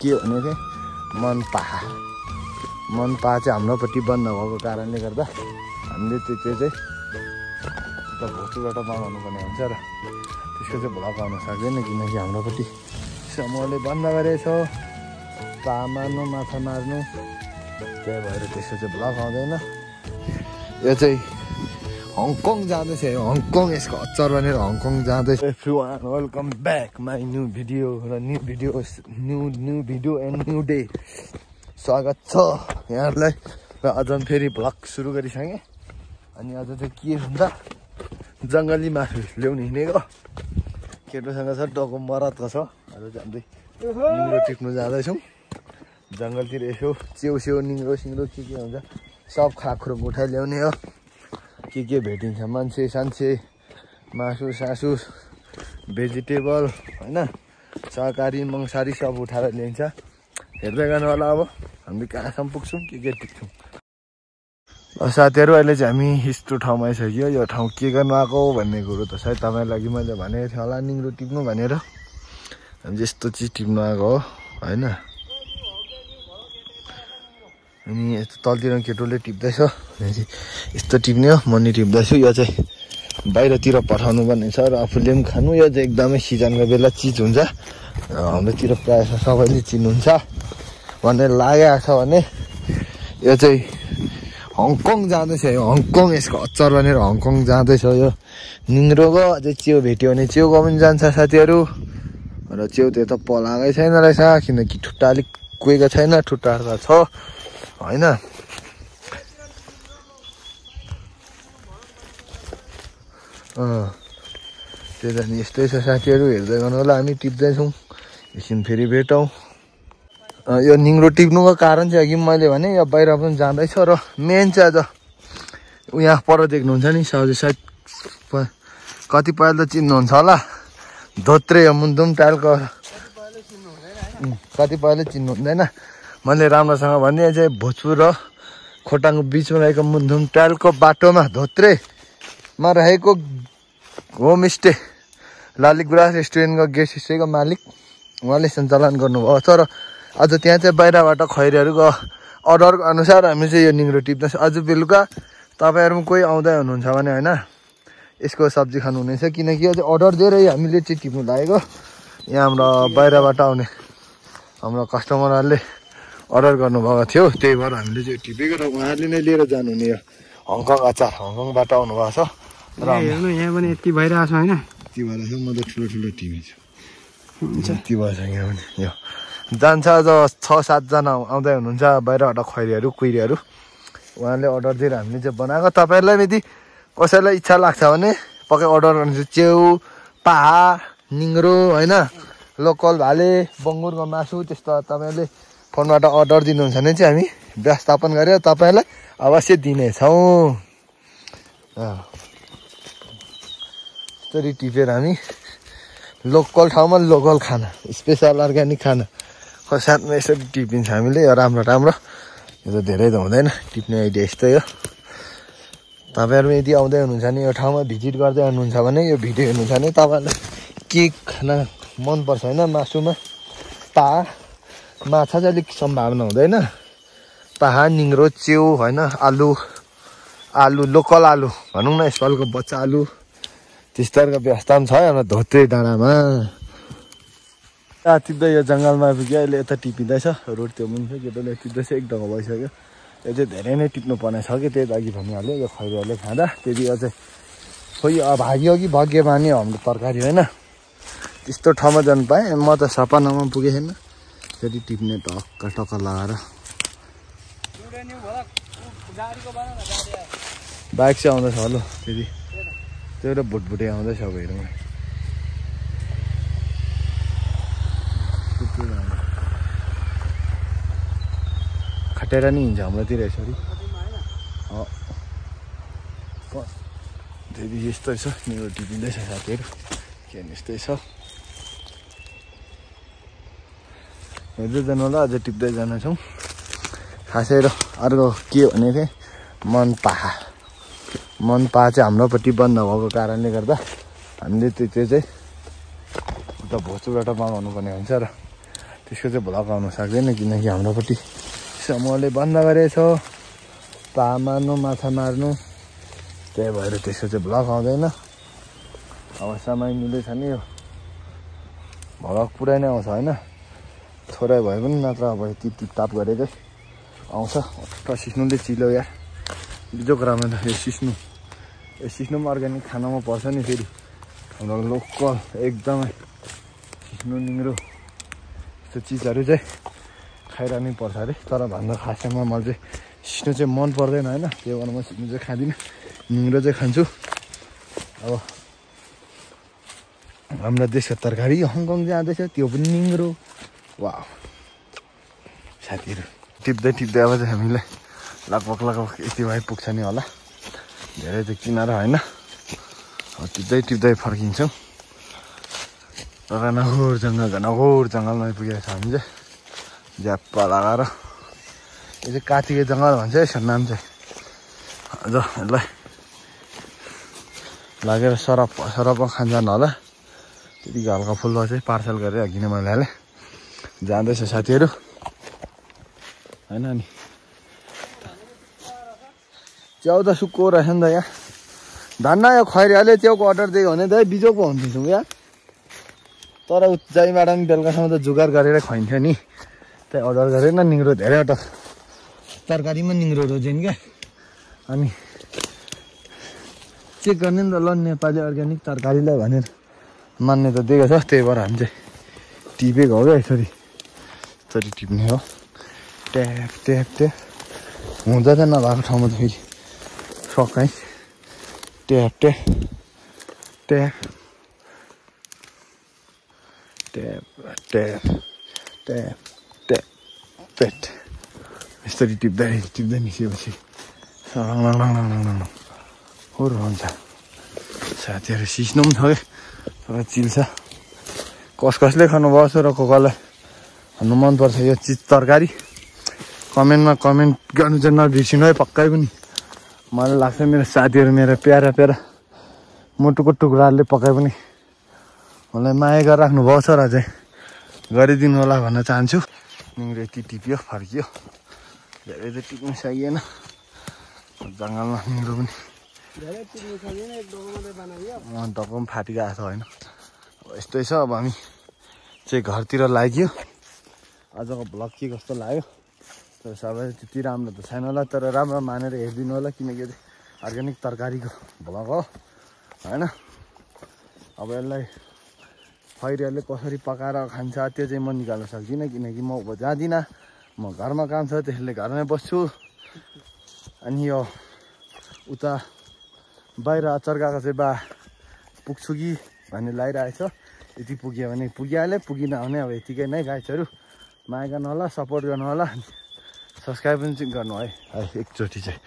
के भने चाहिँ मनपा चाहिँ हाम्रोपट्टि बन्द भएको कारणले गर्दा हामीले त्यो चाहिँ भोजुबाट बनाउनु पर्ने हुन्छ र त्यसको चाहिँ भ्लग आउन सक्दैन किनकि हाम्रोपट्टि समूहले बन्द गरेछ पा मार्नु माछा मार्नु त्यही भएर त्यसको चाहिँ भ्लग आउँदैन। यो चाहिँ हङकङ जाँदैछ हङकङ यसको अचार भनेर हङकङ जाँदैछ। Everyone welcome back my new video र new video and new day स्वागत छ यहाँहरूलाई र अझ फेरि भ्लग सुरु गरिसकेँ। अनि अझ चाहिँ के भन्दा जङ्गली मासु ल्याउनु हिँडेको केटोसँग छ टको मरतको छ अझ जाँदै निङ्रो टिप्नु जाँदैछौँ जङ्गलतिर यसो च्याउ निङ्रो सिङ्रो के हुन्छ सब खाखुरो उठाइ ल्याउने हो के भेटिन्छ मान्छे सान्छे मासु सासु भेजिटेबल होइन शाकाहारी मंसाहारी सब उठाएर ल्याइन्छ। हेर्दै गर्नु होला अब हामी कहाँसम्म पुग्छौँ के टिप्छौँ। साथीहरू अहिले चाहिँ हामी यस्तो ठाउँमा आइसक्यो। यो ठाउँ के गर्नु आएको भन्ने कुरो त सायद तपाईँलाई लागि मैले भनेको थिएँ होला निङ्रो टिप्नु भनेर हामी यस्तो चिज टिप्नु आएको हो होइन। अनि यस्तो तलतिर केटोले टिप्दैछ यस्तो टिप्ने हो म नि टिप्दैछु। यो चाहिँ बाहिरतिर पठाउनु पर्ने छ र आफूले पनि खानु। यो चाहिँ एकदमै सिजनको बेला चिज हुन्छ हाम्रोतिर प्रायः सबैले चिन्नुहुन्छ भनेर लागेको छ भने यो चाहिँ हङकङ जाँदैछ हङकङ यसको अचार भनेर हङकङ जाँदैछ। यो निङ्रोको अझै च्याउ भेट्यो भने च्याउको पनि जान्छ साथीहरू र च्याउ त्यो त पलाएकै छैन रहेछ किनकि ठुट्टा अलिक कुहेको छैन ठुट्टाहरू त छ होइन। त्यो त नि यस्तै छ साथीहरू हेर्दै गर्नु होला हामी टिप्दैछौँ एकछिन फेरि भेटौँ। यो निङ्रो टिप्नुको कारण चाहिँ अघि मैले भने यो बाहिर पनि जाँदैछ र मेन चाहिँ आज यहाँ पर देख्नुहुन्छ नि सायद कतिपय त चिन्नुहुन्छ होला धोत्रे हो मुन्धुम टाइलको कतिपयले चिन्नु हुँदैन। मैले राम्रोसँग भने चाहिँ भोजपुर र खोटाङको बिचमा रहेको मुन्धुम टाइलको बाटोमा धोत्रेमा रहेको होमस्टे लालिगुराँस रेस्टुरेन्टको गेस्ट स्टेको मालिक उहाँले सञ्चालन गर्नुभएको छ र अझ त्यहाँ चाहिँ बाहिरबाट खैरीहरूको अर्डरको अनुसार हामी चाहिँ यो निङ्रो टिप्दैछौँ। आज बेलुका तपाईँहरू पनि कोही आउँदै हुनुहुन्छ भने होइन यसको सब्जी खानुहुनेछ किनकि यो चाहिँ अर्डर दिएर हामीले चाहिँ टिप्नु लागेको। यहाँ हाम्रो बाहिरबाट आउने हाम्रो कस्टमरहरूले अर्डर गर्नुभएको थियो त्यही भएर हामीले चाहिँ टिपेको र उहाँहरूले नै लिएर जानुहुने यो हङकङ अचार हङकङबाट आउनुभएको छ र हेर्नु यहाँ पनि यति भइरहेको छ होइन यति भइरहेको छ। म त ठुलो टिपेछु यति भएछ यहाँ पनि यो जान्छ अझ 6-7 जना आउँदै हुनुहुन्छ बाहिरबाट खैरीहरू कुहिरीहरू उहाँले अर्डर दिएर हामीले चाहिँ बनाएको। तपाईँहरूलाई यदि कसैलाई इच्छा लाग्छ भने पक्कै अर्डर गर्नुहुन्छ च्याउ पाहा निङ्रो होइन लोकल भाले बङ्गुरको मासु त्यस्तो तपाईँहरूले फोनबाट अर्डर दिनुहुन्छ भने चाहिँ हामी व्यवस्थापन गरेर तपाईँहरूलाई अवश्य दिनेछौँ। त्यसरी टिपेर हामी लोकल ठाउँमा लोकल खाना स्पेसल अर्ग्यानिक खाना साथमा यसरी टिपिन्छ हामीले राम्रो यो त धेरै त हुँदैन टिप्ने आइडिया यस्तै हो। तपाईँहरू यदि आउँदै हुनुहुन्छ भने यो ठाउँमा भिजिट गर्दै हुनुहुन्छ भने यो भिडियो हेर्नुहुन्छ भने तपाईँहरूलाई के खाना मनपर्छ होइन मासुमा पाहा माछा चाहिँ अलिक सम्भावना हुँदैन पाहा निङ्रो च्याउ होइन आलु लोकल आलु भनौँ न यसपालिको बच्चा आलु त्यस्तोहरूको व्यवस्था पनि छ हाम्रो धोत्रे डाँडामा। टिप्दै यो जङ्गलमा पुग्यो अहिले यता टिपिँदैछ रोड त्यो पनि छ केटोले टिप्दैछ एक डङ्गो भइसक्यो। यो चाहिँ धेरै नै टिप्नु पर्ने छ कि त्यही लागि भनिहाल्यो यो खैरीहरूले खाँदा त्यति अझै खोइ भाग्यो कि भाग्य माने हाम्रो तरकारी होइन त्यस्तो ठाउँमा जानु पाएँ म त सपनामा पुगेको छैन फेरि टिप्ने टक्क लगाएर बाइक चाहिँ आउँदैछ हलो फेरि त्यो एउटा भुटभुटे आउँदैछ अब हेरौँ खटेर नि हिँड्छ हाम्रोतिर यसरी त्यति यस्तै छ निङ्रो टिपिँदैछ साथीहरू के यस्तै छ हेर्दै जानु होला अझै टिप्दै जानेछौँ। खासै र अर्को के भने चाहिँ मनपा चाहिँ हाम्रोपट्टि बन्द भएको कारणले गर्दा हामीले त्यो चाहिँ उता भोजुबाट बनाउनु पर्ने हुन्छ र त्यसको चाहिँ भ्लग आउन सक्दैन किनकि हाम्रोपट्टि समूहले बन्द गरेछ पा मार्नु माछा मार्नु त्यही भएर त्यसको चाहिँ भ्लग आउँदैन अब समय मिलेछ नि यो भ्लग पुरै नै आउँछ होइन थोरै भए पनि नत्र अब टिपटाप गरेकै आउँछ त सिस्नुले चिलो यार बिजोक राम्रो त यो सिस्नु पनि अर्ग्यानिक खानामा पर्छ नि फेरि हाम्रो लोकल एकदमै सिस्नु निङ्ग्रो यस्तो चिजहरू चाहिँ खाइरहनै पर्छ अरे तर भन्दा खासमा मलाई चाहिँ सिस्नु चाहिँ मन पर्दैन होइन त्यो भएर म सिस्नु चाहिँ खाँदिनँ निङ्ग्रो चाहिँ खान्छु अब हाम्रो देशको तरकारी हङकङ जाँदैछ त्यो पनि निङ्ग्रो वा साथीहरू टिप्दै अब चाहिँ हामीलाई लगभग यति भए पुग्छ नि होला धेरै त किनारा होइन अब टिप्दै फर्किन्छौँ तर घनघोर जङ्गलमा पुगेको छ हामी चाहिँ झ्याप्पा लगाएर यो चाहिँ कातिके जङ्गल भन्छ यसो नाम चाहिँ अझ यसलाई लागेर सरप खान्छन् होला त्यतिको हल्का फुल्का चाहिँ पार्सल गरेर किन मैले हालेँ जाँदैछ साथीहरू होइन नि च्याउ त सुक्को रहेछ नि त यहाँ धन्न यो खैरीहरूले च्याउको अर्डर दियो भने त बिजोको हुन्थ्यौँ यहाँ तर जहीँबाट पनि बेलुकासम्म त जुगार गरेर खुवाइन्थ्यो नि त्यही अर्डर गरेर निङ्ग्रो धेरैवटा तरकारीमा निङ्ग्रो रोजेन क्या अनि चेक गर्ने नि त ल नेपाली अर्ग्यानिक तरकारीलाई भनेर मान्यता दिएको छ त्यही भएर हामी चाहिँ टिपेको हो क्या यसरी टिप्ने हो ट्याप हुन्छ त नभएको ठाउँमा त फेरि सकाइ ट्याप यसरी टिप्दै निस्केपछि होर हुन्छ साथीहरू सिस्नु पनि छ क्या तर चिल्छ कसले खानुभएको छ र कसलाई खानु मनपर्छ यो चिज तरकारी कमेन्ट गर्नु चाहिँ नबिर्सिनु है पक्कै पनि मलाई लाग्छ मेरो साथीहरू मेरो प्यारा मुटुको टुक्राहरूले पक्कै पनि मलाई माया गरेर राख्नु भएको छ र चाहिँ गरिदिनु होला भन्न चाहन्छु निङ्ग्रो यति टिप्यो फर्कियो धेरै चाहिँ टिप्नु सकिएन जङ्गलमा निङ्ग्रो पनि डक्को पनि फाटिरहेको छ होइन अब यस्तै छ अब हामी चाहिँ घरतिर लाग्यो आजको भ्लग के कस्तो लाग्यो तर सबैले त्यति राम्रो त छैन होला तर राम्रो मानेर हेरिदिनु होला किनकि अर्ग्यानिक तरकारीको भ्लग हो होइन अब यसलाई खैरीहरूले कसरी पकाएर खान्छ त्यो चाहिँ म निकाल्न सक्दिनँ किनकि म जाँदिनँ म घरमा काम छ त्यसले घरमै बस्छु अनि यो उता बाहिर अचार गएको चाहिँ पुग्छु कि भन्ने लागिरहेको छ यति पुग्यो भने पुगिहाल्यो पुगिन भने अब यतिकै नै गाइजहरू माया गर्नु होला सपोर्ट गर्नु होला सब्सक्राइब पनि गर्नु है एकचोटि चाहिँ